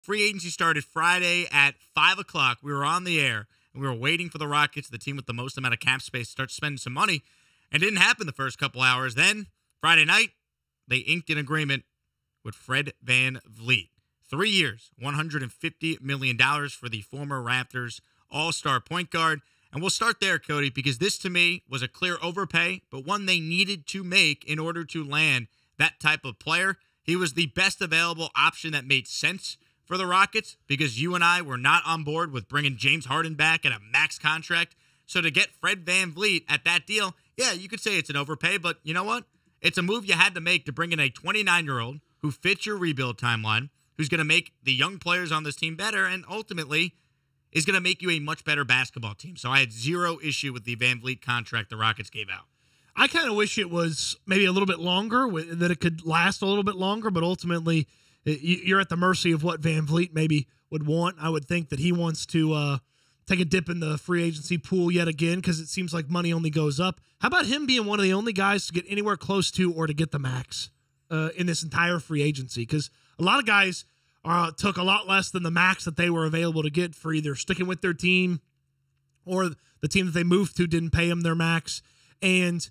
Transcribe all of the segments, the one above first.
Free agency started Friday at 5 o'clock. We were on the air, and we were waiting for the Rockets, the team with the most amount of cap space, to start spending some money. And it didn't happen the first couple hours. Then, Friday night, they inked an agreement with Fred VanVleet. 3 years, $150 million for the former Raptors all-star point guard. And we'll start there, Cody, because this, to me, was a clear overpay, but one they needed to make in order to land that type of player. He was the best available option that made sense for the Rockets because you and I were not on board with bringing James Harden back at a max contract. So to get Fred VanVleet at that deal, yeah, you could say it's an overpay, but you know what? It's a move you had to make to bring in a 29-year-old who fits your rebuild timeline, who's going to make the young players on this team better, and ultimately is going to make you a much better basketball team. So I had zero issue with the VanVleet contract the Rockets gave out. I kind of wish it was maybe a little bit longer, that it could last a little bit longer, but ultimately you're at the mercy of what VanVleet maybe would want. I would think that he wants to take a dip in the free agency pool yet again because it seems like money only goes up. How about him being one of the only guys to get anywhere close to or to get the max in this entire free agency? Because a lot of guys took a lot less than the max that they were available to get for either sticking with their team or the team that they moved to didn't pay them their max. And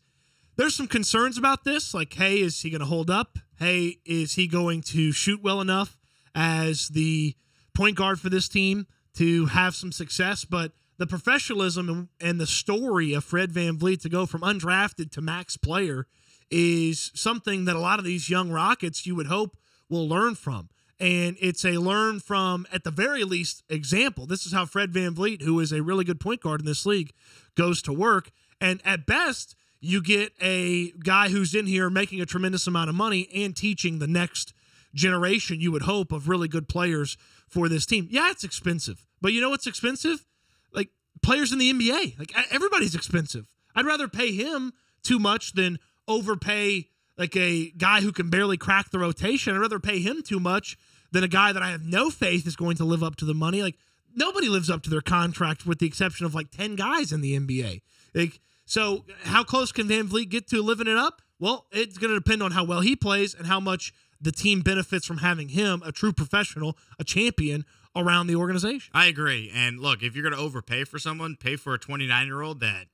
there's some concerns about this, like, hey, is he going to hold up? Hey, is he going to shoot well enough as the point guard for this team to have some success? But the professionalism and the story of Fred VanVleet to go from undrafted to max player is something that a lot of these young Rockets, you would hope, will learn from. And it's a learn from, at the very least, example. This is how Fred VanVleet, who is a really good point guard in this league, goes to work. And at best, you get a guy who's in here making a tremendous amount of money and teaching the next generation, you would hope, of really good players for this team. Yeah, it's expensive. But you know what's expensive? Like, players in the NBA. Like, everybody's expensive. I'd rather pay him too much than overpay, like, a guy who can barely crack the rotation. I'd rather pay him too much than a guy that I have no faith is going to live up to the money. Like, nobody lives up to their contract with the exception of, like, 10 guys in the NBA. Like, so how close can VanVleet get to living it up? Well, it's going to depend on how well he plays and how much the team benefits from having him, a true professional, a champion, around the organization. I agree. And look, if you're going to overpay for someone, pay for a 29-year-old that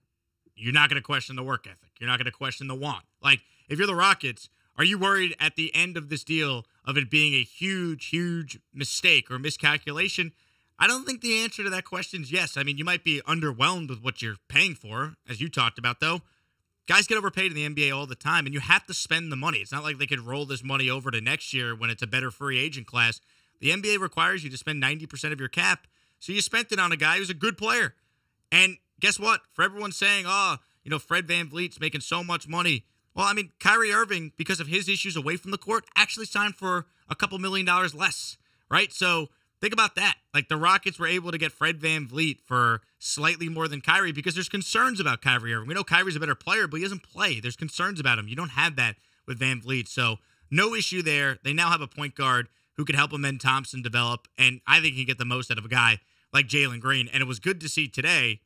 you're not going to question the work ethic. You're not going to question the want. Like, if you're the Rockets, are you worried at the end of this deal of it being a huge, huge mistake or miscalculation? I don't think the answer to that question is yes. I mean, you might be underwhelmed with what you're paying for, as you talked about, though. Guys get overpaid in the NBA all the time, and you have to spend the money. It's not like they could roll this money over to next year when it's a better free agent class. The NBA requires you to spend 90% of your cap, so you spent it on a guy who's a good player. And guess what? For everyone saying, Fred VanVleet's making so much money. Well, I mean, Kyrie Irving, because of his issues away from the court, actually signed for a couple $1 million less, right? So think about that. Like, the Rockets were able to get Fred VanVleet for slightly more than Kyrie because there's concerns about Kyrie Irving. We know Kyrie's a better player, but he doesn't play. There's concerns about him. You don't have that with VanVleet. So no issue there. They now have a point guard who could help Amen Thompson develop, and I think he can get the most out of a guy like Jalen Green. And it was good to see today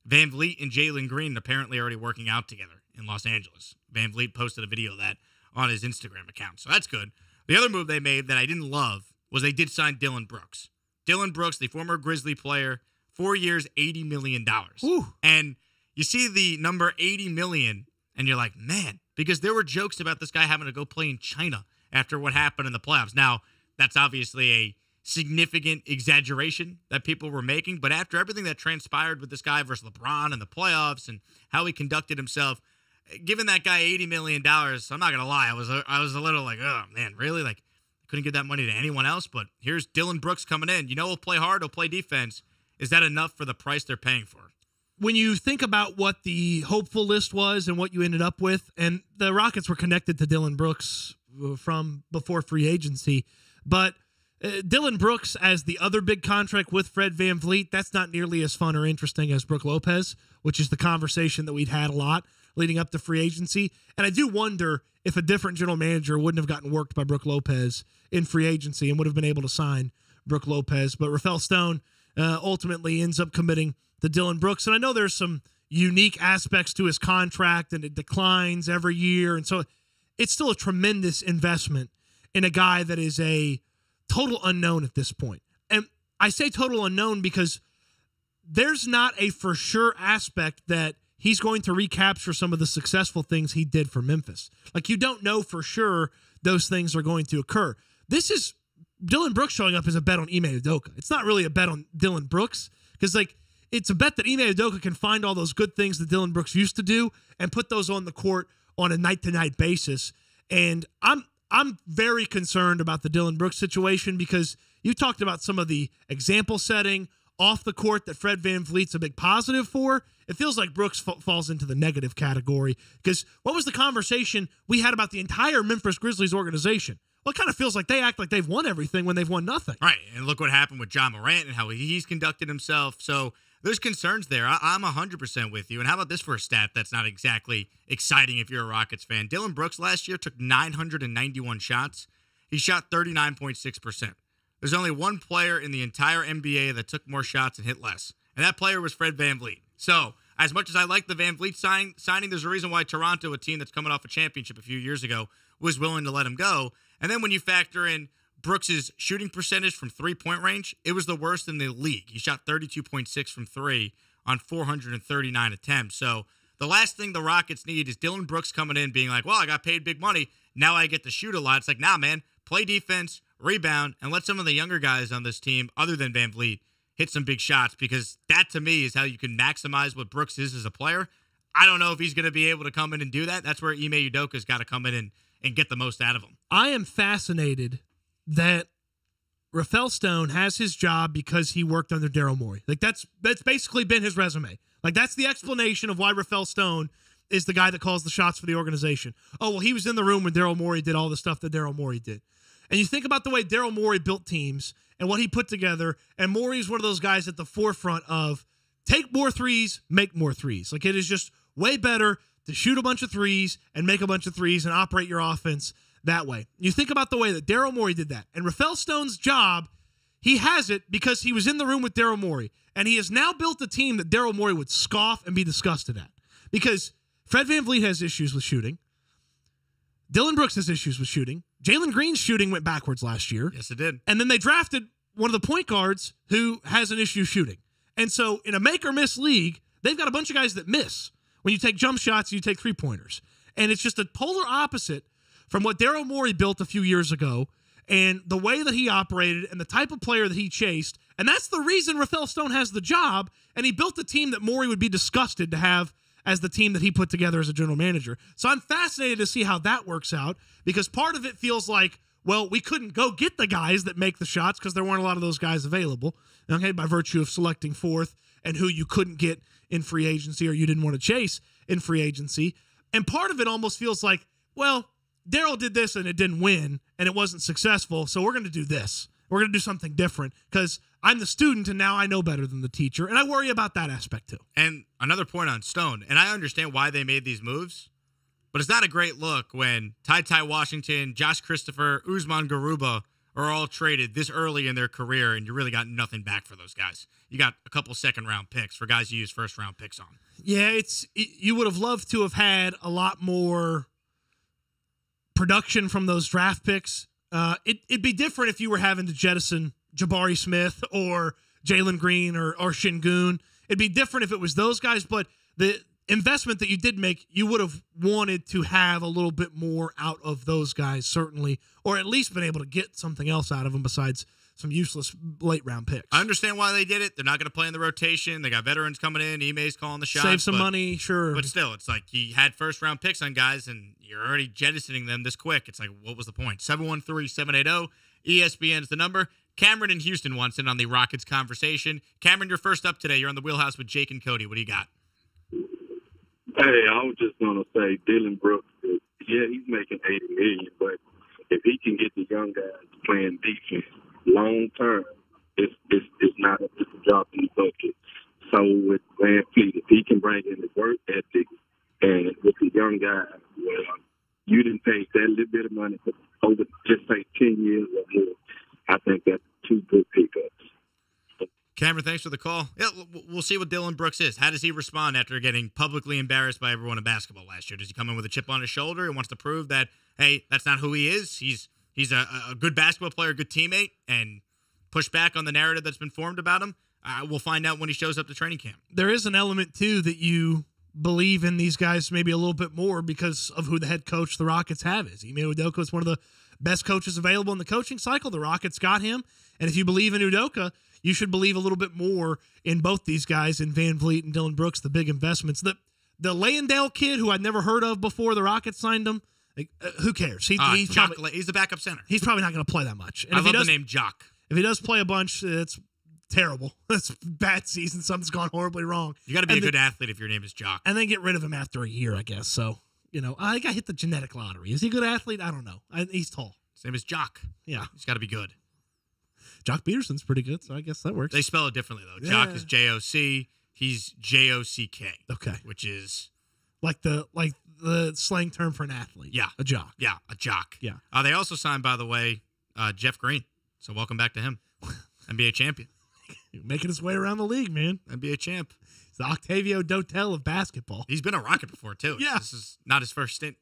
VanVleet and Jalen Green apparently already working out together in Los Angeles. VanVleet posted a video of that on his Instagram account, so that's good. The other move they made that I didn't love was they did sign Dillon Brooks. Dillon Brooks, the former Grizzly player, 4 years, $80 million. Ooh. And you see the number $80 million, and you're like, man, because there were jokes about this guy having to go play in China after what happened in the playoffs. Now, that's obviously a significant exaggeration that people were making, but after everything that transpired with this guy versus LeBron in the playoffs and how he conducted himself, giving that guy $80 million, I'm not going to lie, I was a little like, oh, man, really? Like, couldn't give that money to anyone else, but here's Dillon Brooks coming in. You know, he'll play hard, he'll play defense. Is that enough for the price they're paying for? When you think about what the hopeful list was and what you ended up with, and the Rockets were connected to Dillon Brooks from before free agency, but Dillon Brooks as the other big contract with Fred VanVleet, that's not nearly as fun or interesting as Brook Lopez, which is the conversation that we'd had a lot leading up to free agency. And I do wonder if a different general manager wouldn't have gotten worked by Brook Lopez in free agency and would have been able to sign Brook Lopez. But Rafael Stone ultimately ends up committing to Dillon Brooks. And I know there's some unique aspects to his contract and it declines every year. And so it's still a tremendous investment in a guy that is a total unknown at this point. And I say total unknown because there's not a for sure aspect that he's going to recapture some of the successful things he did for Memphis. Like, you don't know for sure those things are going to occur. This is Dylan Brooks showing up as a bet on Ime Udoka. It's not really a bet on Dylan Brooks because, like, it's a bet that Ime Udoka can find all those good things that Dylan Brooks used to do and put those on the court on a night-to-night basis. And I'm very concerned about the Dylan Brooks situation because you talked about some of the example setting off the court that Fred VanVleet's a big positive for. It feels like Brooks falls into the negative category because what was the conversation we had about the entire Memphis Grizzlies organization? Well, it kind of feels like they act like they've won everything when they've won nothing. Right, and look what happened with John Morant and how he's conducted himself. So there's concerns there. I'm 100% with you. And how about this for a stat that's not exactly exciting if you're a Rockets fan? Dylan Brooks last year took 991 shots. He shot 39.6%. There's only one player in the entire NBA that took more shots and hit less, and that player was Fred VanVleet. So as much as I like the VanVleet signing, there's a reason why Toronto, a team that's coming off a championship a few years ago, was willing to let him go. And then when you factor in Brooks' shooting percentage from three-point range, it was the worst in the league. He shot 32.6 from three on 439 attempts. So the last thing the Rockets need is Dylan Brooks coming in being like, well, I got paid big money. Now I get to shoot a lot. It's like, nah, man, play defense, rebound, and let some of the younger guys on this team, other than VanVleet, hit some big shots, because that, to me, is how you can maximize what Brooks is as a player. I don't know if he's going to be able to come in and do that. That's where Ime Udoka's got to come in and get the most out of him. I am fascinated that Rafael Stone has his job because he worked under Daryl Morey. Like, that's basically been his resume. Like, that's the explanation of why Rafael Stone is the guy that calls the shots for the organization. Oh, well, he was in the room when Daryl Morey did all the stuff that Daryl Morey did. And you think about the way Daryl Morey built teams and what he put together, and Morey's one of those guys at the forefront of take more threes, make more threes. Like, it is just way better to shoot a bunch of threes and make a bunch of threes and operate your offense that way. You think about the way that Daryl Morey did that. And Rafael Stone's job, he has it because he was in the room with Daryl Morey. And he has now built a team that Daryl Morey would scoff and be disgusted at. Because Fred VanVleet has issues with shooting. Dylan Brooks has issues with shooting. Jalen Green's shooting went backwards last year. Yes, it did. And then they drafted one of the point guards who has an issue shooting. And so in a make-or-miss league, they've got a bunch of guys that miss. When you take jump shots, you take three-pointers. And it's just a polar opposite from what Daryl Morey built a few years ago and the way that he operated and the type of player that he chased. And that's the reason Rafael Stone has the job, and he built a team that Morey would be disgusted to have as the team that he put together as a general manager. So I'm fascinated to see how that works out, because part of it feels like, well, we couldn't go get the guys that make the shots because there weren't a lot of those guys available, okay, by virtue of selecting fourth and who you couldn't get in free agency or you didn't want to chase in free agency. And part of it almost feels like, well, Daryl did this and it didn't win and it wasn't successful, so we're going to do this. We're going to do something different because I'm the student and now I know better than the teacher, and I worry about that aspect too. And another point on Stone, and I understand why they made these moves, but it's not a great look when Ty Washington, Josh Christopher, Usman Garuba are all traded this early in their career, and you really got nothing back for those guys. You got a couple second-round picks for guys you use first-round picks on. Yeah, you would have loved to have had a lot more production from those draft picks. It'd be different if you were having to jettison Jabari Smith or Jalen Green or Şengün. It'd be different if it was those guys, but the investment that you did make, you would have wanted to have a little bit more out of those guys, certainly, or at least been able to get something else out of them besides some useless late-round picks. I understand why they did it. They're not going to play in the rotation. They got veterans coming in. Ime's calling the shots. Save some money, sure. But still, it's like you had first-round picks on guys, and you're already jettisoning them this quick. It's like, what was the point? 713-780. ESPN is the number. Cameron in Houston wants in on the Rockets conversation. Cameron, you're first up today. You're on the Wheelhouse with Jake and Cody. What do you got? Hey, I was just going to say Dylan Brooks, yeah, he's making $80 million, but if he can get the young guys playing defense long term, it's not just a drop in the bucket. So with VanVleet, if he can bring in the work ethic and with the young guys, well, you didn't pay that little bit of money for over just say 10 years or more. I think that's two good pickups. Cameron, thanks for the call. Yeah, we'll see what Dylan Brooks is. How does he respond after getting publicly embarrassed by everyone in basketball last year? Does he come in with a chip on his shoulder and wants to prove that, hey, that's not who he is? He's he's a good basketball player, good teammate, and push back on the narrative that's been formed about him. We'll find out when he shows up to training camp. There is an element, too, that you believe in these guys maybe a little bit more because of who the head coach the Rockets have is. Ime Udoka is one of the best coaches available in the coaching cycle. The Rockets got him. And if you believe in Udoka, you should believe a little bit more in both these guys, in Van Vliet and Dylan Brooks, the big investments. The Landale kid, who I'd never heard of before the Rockets signed him, who cares? He's the backup center. He's probably not going to play that much. And I love the name Jock. If he does play a bunch, it's terrible. That's bad season. Something's gone horribly wrong. You got to be a good athlete if your name is Jock. And then get rid of him after a year, I guess. So, I think I hit the genetic lottery. Is he a good athlete? I don't know. He's tall. His name is Jock. Yeah. He's got to be good. Jock Peterson's pretty good, so I guess that works. They spell it differently, though. Yeah. Jock is J-O-C. He's J-O-C-K. Okay. Which is... Like the slang term for an athlete. Yeah. A jock. Yeah, a jock. Yeah. They also signed, by the way, Jeff Green. So welcome back to him. NBA champion. Making his way around the league, man. NBA champ. It's the Octavio Dotel of basketball. He's been a Rocket before, too. Yeah. This is not his first stint